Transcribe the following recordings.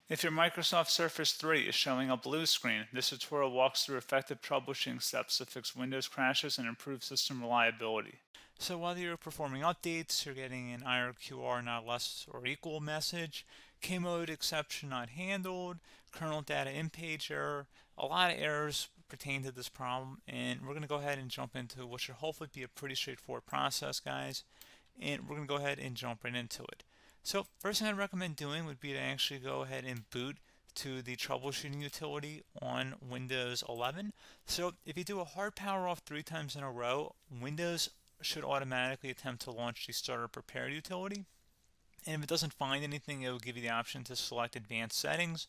If your Microsoft Surface 3 is showing a blue screen, this tutorial walks through effective troubleshooting steps to fix Windows crashes and improve system reliability. So while you're performing updates, you're getting an IRQR not less or equal message, K-mode exception not handled, kernel data in-page error, a lot of errors pertain to this problem, and we're going to go ahead and jump into what should hopefully be a pretty straightforward process, guys, and we're going to go ahead and jump right into it. So first thing I'd recommend doing would be to actually go ahead and boot to the troubleshooting utility on Windows 11. So if you do a hard power off 3 times in a row, Windows should automatically attempt to launch the starter prepare utility. And if it doesn't find anything, it will give you the option to select advanced settings,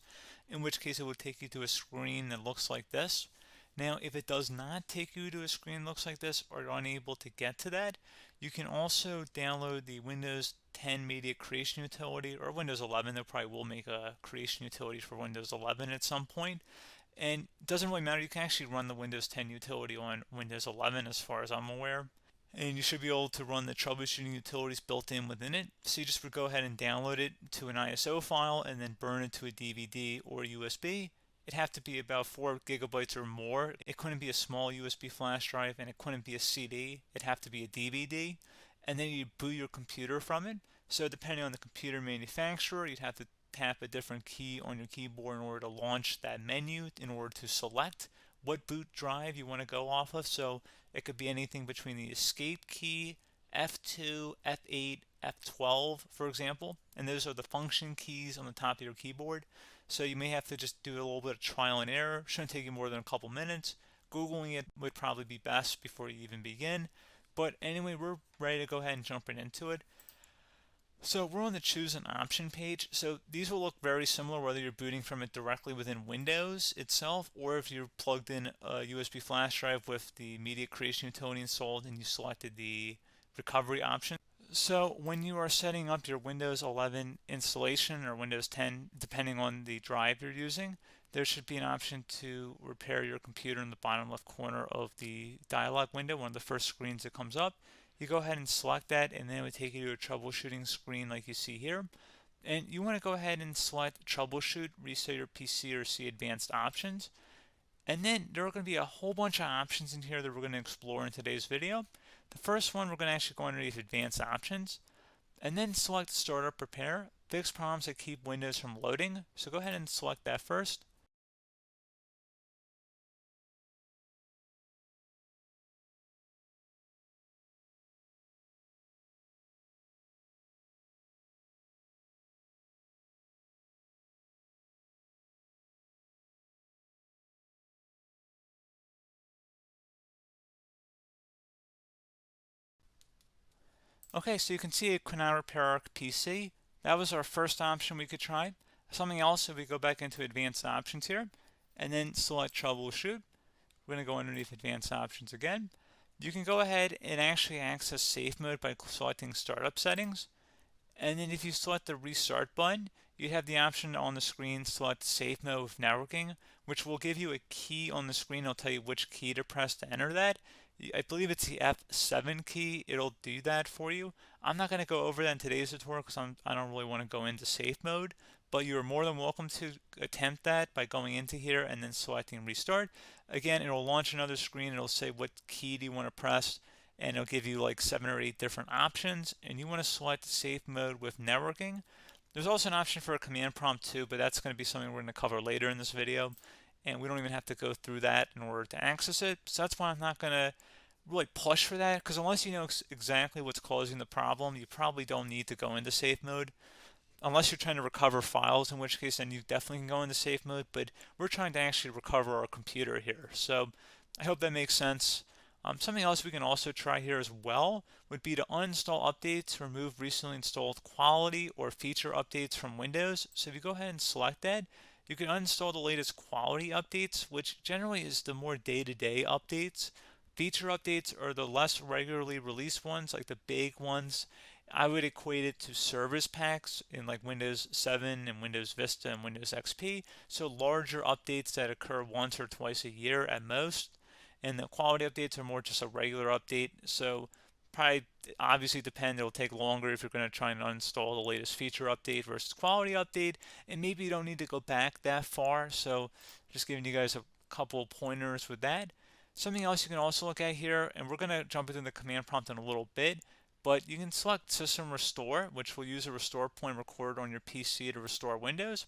in which case it would take you to a screen that looks like this. Now, if it does not take you to a screen that looks like this or you're unable to get to that, you can also download the Windows 10 Media Creation Utility, or Windows 11. They probably will make a creation utility for Windows 11 at some point. And it doesn't really matter. You can actually run the Windows 10 utility on Windows 11 as far as I'm aware. And you should be able to run the troubleshooting utilities built in within it. So you just would go ahead and download it to an ISO file and then burn it to a DVD or USB. It'd have to be about 4 gigabytes or more. It couldn't be a small USB flash drive, and it couldn't be a CD. It'd have to be a DVD. And then you'd boot your computer from it. So depending on the computer manufacturer, you'd have to tap a different key on your keyboard in order to launch that menu, in order to select what boot drive you want to go off of. So it could be anything between the escape key, F2, F8, F12, for example, and those are the function keys on the top of your keyboard. So you may have to just do a little bit of trial and error. Shouldn't take you more than a couple minutes. Googling it would probably be best before you even begin. But anyway, we're ready to go ahead and jump right into it. So we're on the choose an option page. So these will look very similar whether you're booting from it directly within Windows itself, or if you're plugged in a USB flash drive with the media creation utility installed and you selected the recovery option. So when you are setting up your Windows 11 installation or Windows 10, depending on the drive you're using, there should be an option to repair your computer in the bottom left corner of the dialog window, one of the first screens that comes up. You go ahead and select that, and then it would take you to a troubleshooting screen like you see here. And you want to go ahead and select troubleshoot, reset your PC, or see advanced options. And then there are going to be a whole bunch of options in here that we're going to explore in today's video. The first one, we're going to actually go underneath advanced options and then select startup prepare, fix problems that keep Windows from loading. So go ahead and select that first. Okay, so you can see it could not repair our PC. That was our first option we could try. Something else, if we go back into advanced options here and then select troubleshoot, we're going to go underneath advanced options again. You can go ahead and actually access safe mode by selecting startup settings. And then if you select the restart button, you have the option on the screen select safe mode with networking, which will give you a key on the screen. It'll tell you which key to press to enter that. I believe it's the F7 key. It'll do that for you. I'm not going to go over that in today's tutorial because I don't really want to go into safe mode, but you're more than welcome to attempt that by going into here and then selecting restart. Again, it'll launch another screen. It'll say what key do you want to press, and it'll give you like 7 or 8 different options, and you want to select safe mode with networking. There's also an option for a command prompt too, but that's going to be something we're going to cover later in this video, and we don't even have to go through that in order to access it. So that's why I'm not going to really push for that, because unless you know exactly what's causing the problem, you probably don't need to go into safe mode. Unless you're trying to recover files, in which case then you definitely can go into safe mode, but we're trying to actually recover our computer here. So I hope that makes sense. Something else we can also try here as well would be to uninstall updates, remove recently installed quality or feature updates from Windows. So if you go ahead and select that, you can uninstall the latest quality updates, which generally is the more day-to-day updates. Feature updates are the less regularly released ones, like the big ones. I would equate it to service packs in like Windows 7 and Windows Vista and Windows XP. So larger updates that occur once or twice a year at most. And the quality updates are more just a regular update. So probably obviously depend. It'll take longer if you're going to try and uninstall the latest feature update versus quality update, and maybe you don't need to go back that far. So just giving you guys a couple pointers with that. Something else you can also look at here, and we're going to jump into the command prompt in a little bit, but you can select System Restore, which will use a restore point recorded on your PC to restore Windows.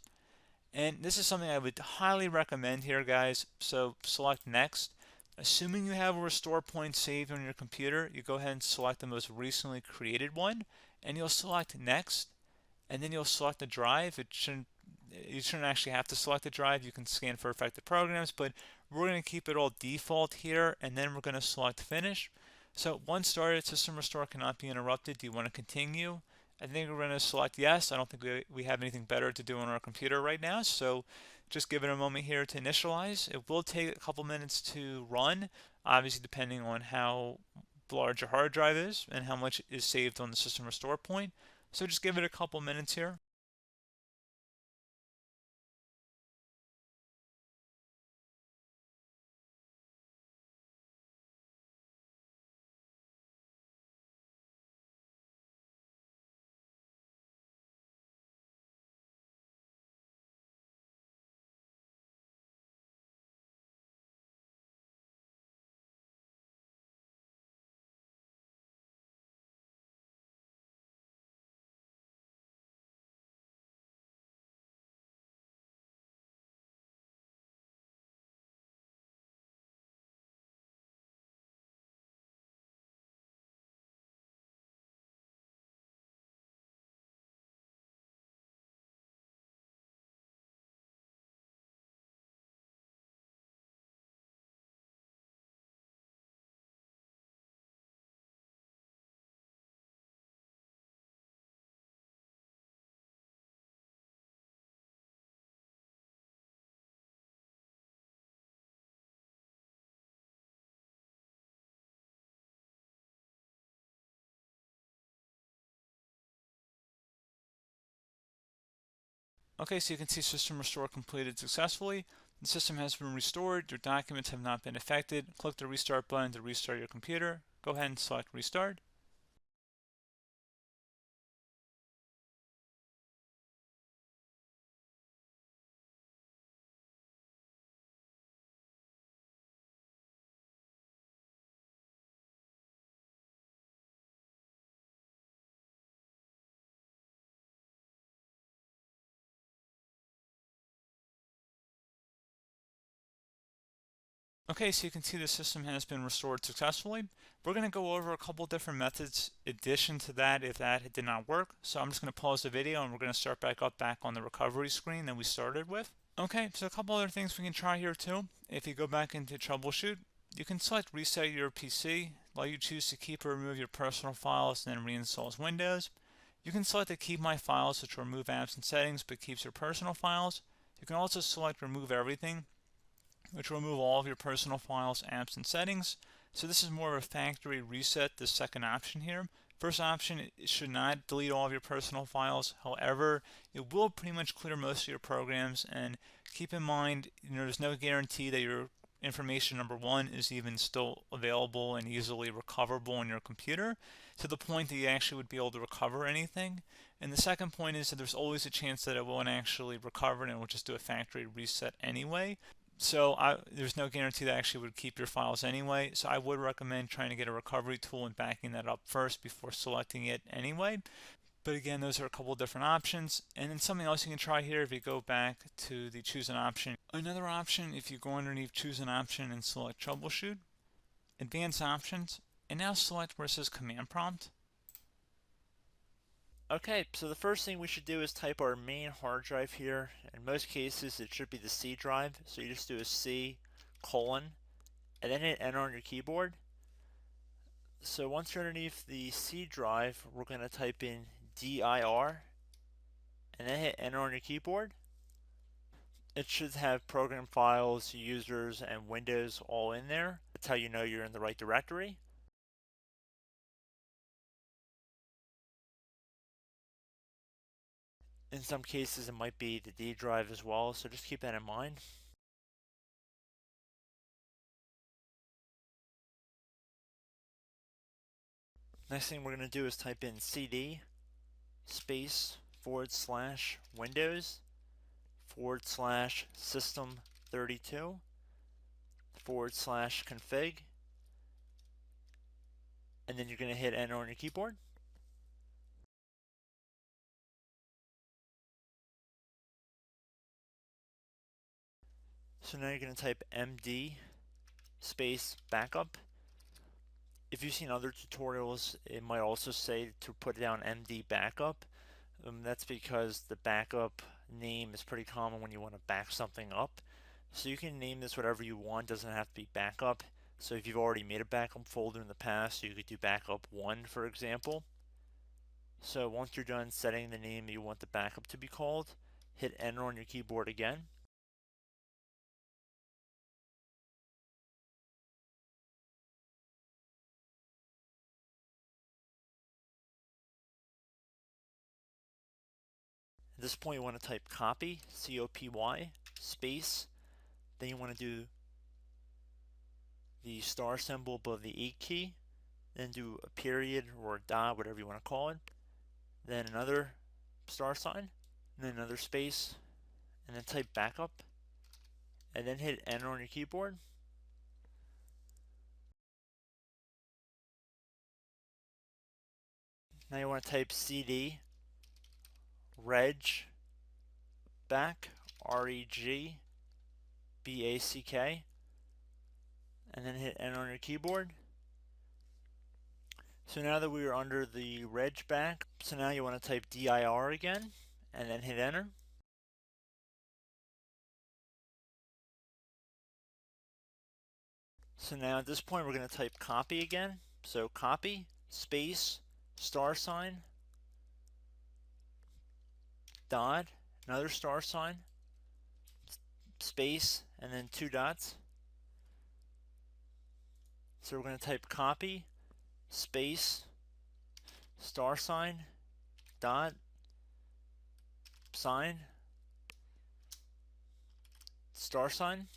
And this is something I would highly recommend here, guys. So select Next. Assuming you have a restore point saved on your computer, you go ahead and select the most recently created one, and you'll select Next, and then you'll select the drive. You shouldn't actually have to select the drive. You can scan for affected programs, but we're going to keep it all default here, and then we're going to select Finish. So once started, System Restore cannot be interrupted. Do you want to continue? I think we're going to select yes. I don't think we have anything better to do on our computer right now, so just give it a moment here to initialize. It will take a couple minutes to run, obviously depending on how large your hard drive is and how much is saved on the System Restore point. So just give it a couple minutes here. Okay, so you can see System Restore completed successfully. The system has been restored. Your documents have not been affected. Click the Restart button to restart your computer. Go ahead and select Restart. Okay, so you can see the system has been restored successfully. We're going to go over a couple different methods in addition to that if that did not work. So I'm just going to pause the video and we're going to start back up back on the recovery screen that we started with. Okay, so a couple other things we can try here too. If you go back into troubleshoot, you can select reset your PC, while you choose to keep or remove your personal files and then reinstalls Windows. You can select to keep my files, which will remove apps and settings but keeps your personal files. You can also select remove everything, which will remove all of your personal files, apps, and settings. So this is more of a factory reset, the second option here. First option, it should not delete all of your personal files. However, it will pretty much clear most of your programs. And keep in mind, there's no guarantee that your information, number one, is even still available and easily recoverable on your computer to the point that you actually would be able to recover anything. And the second point is that there's always a chance that it won't actually recover and it will just do a factory reset anyway. So there's no guarantee that actually would keep your files anyway. So I would recommend trying to get a recovery tool and backing that up first before selecting it anyway. But again, those are a couple different options. And then something else you can try here if you go back to the choose an option. Another option, if you go underneath choose an option and select troubleshoot, advanced options, and now select where it says command prompt. Okay, so the first thing we should do is type our main hard drive here. In most cases, it should be the C drive. So you just do a C colon and then hit enter on your keyboard. So once you're underneath the C drive, we're going to type in dir and then hit enter on your keyboard. It should have program files, users, and Windows all in there. That's how you know you're in the right directory. In some cases, it might be the D drive as well, so just keep that in mind. Next thing we're going to do is type in cd space / Windows / system32 / config, and then you're going to hit enter on your keyboard. So now you're going to type md space backup. If you've seen other tutorials, it might also say to put down md backup. That's because the backup name is pretty common when you want to back something up. So you can name this whatever you want, doesn't have to be backup. So if you've already made a backup folder in the past, you could do backup 1, for example. So once you're done setting the name you want the backup to be called, hit enter on your keyboard again. At this point, you want to type copy, C-O-P-Y, space. Then you want to do the star symbol above the 8 key. Then do a period or a dot, whatever you want to call it. Then another star sign, and then another space, and then type backup. And then hit enter on your keyboard. Now you want to type cd reg back, R-E-G-B-A-C-K, and then hit enter on your keyboard. So now that we are under the reg back, so now you want to type dir again, and then hit enter. So now at this point we're going to type copy again. So copy, space, star sign, dot, another star sign, space, and then 2 dots. So we're going to type copy, space, star sign, dot, sign, star sign,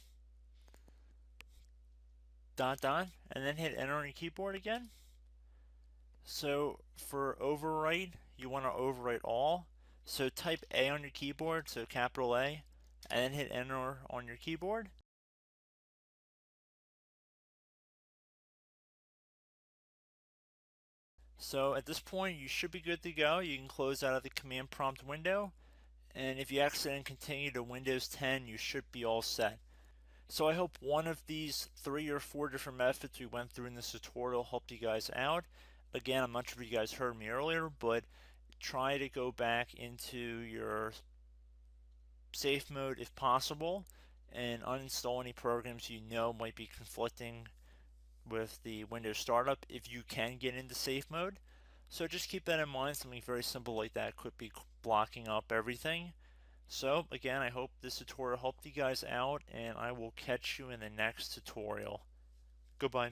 dot, dot, and then hit enter on your keyboard again. So for overwrite, you want to overwrite all. So type A on your keyboard, so capital A, and then hit enter on your keyboard. So at this point, you should be good to go. You can close out of the command prompt window, and if you accidentally continue to Windows 10, you should be all set. So I hope one of these 3 or 4 different methods we went through in this tutorial helped you guys out. Again, I'm not sure if you guys heard me earlier, but try to go back into your safe mode if possible and uninstall any programs you know might be conflicting with the Windows startup if you can get into safe mode. So just keep that in mind. Something very simple like that could be blocking up everything. So again, I hope this tutorial helped you guys out, and I will catch you in the next tutorial. Goodbye.